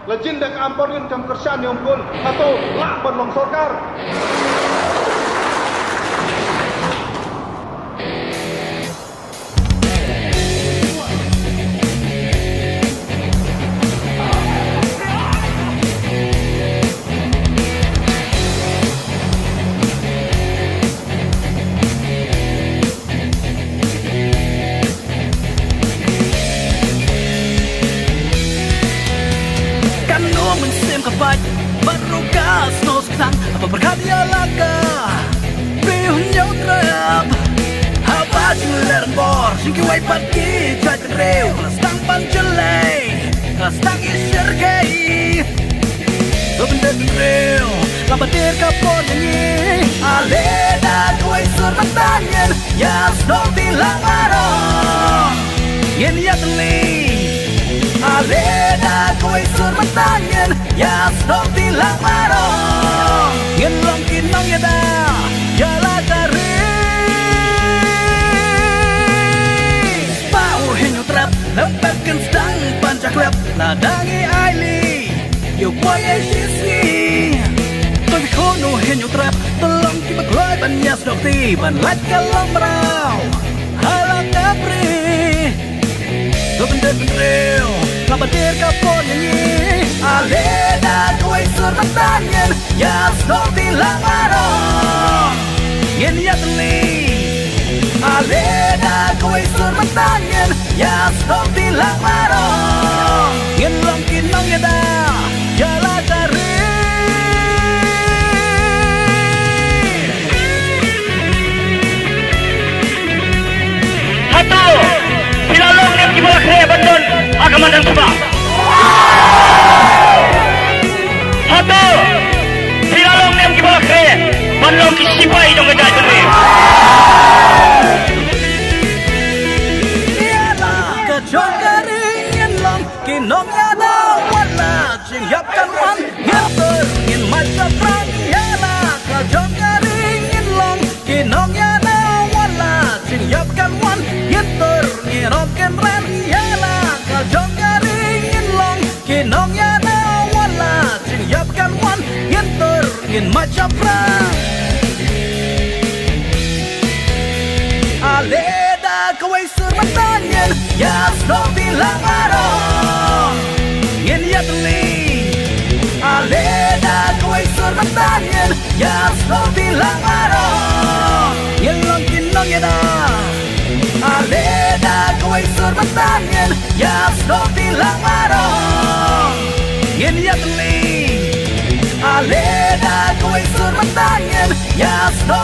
legenda keamponian jam kerjaan yang pun atau lak berlong sorkar. Berugas nos sang apa berkarya laga bihun jauh terap apa jualan bor singki wai pagi cuai tereu stang pancelai stang isir kei benda tereu lambatir kapon ini aleda kuai sur mantanyen ya snow tilang marong yen ya teli aleda kuai sur mantanyen ya snow tilang marong yen long kinong ya da jala kari pau henyo trap lempekin stang pancaklep ladangi aili yuk boy sisi tôi khono henyo trap tolong kita keluar banyak snow ti ban lat kalong merau halang kapri tôi benda bendreu lambatir kapon ini aleda kuai sur mantanyen ya snow tilang marong yen ya teli aleda kuai sur mantanyen ya snow tilang marong yen long kinong ya da jala kari satu silalong yang kibola kaya bandon agama dan sebab satu silalong yang kibola kaya bandon kisipai dong kejai teri ialah kejong kering yen long kinong ya da wala jing yap kan wan yen terngin macam perang ialah kejong kering yen long kinong ya da wala jing yap kan wan yen terngin roken ren ialah kejong kering yen long kinong ya da wala jing yap kan wan yen terngin macam perang aleda kuai sur mantanyen ya snow tilang marong yen ya teli aleda kuai sur mantanyen ya snow tilang marong yen long kinong ya da aleda kuai sur mantanyen ya snow tilang marong yen ya teli aleda kuai sur mantanyen ya snow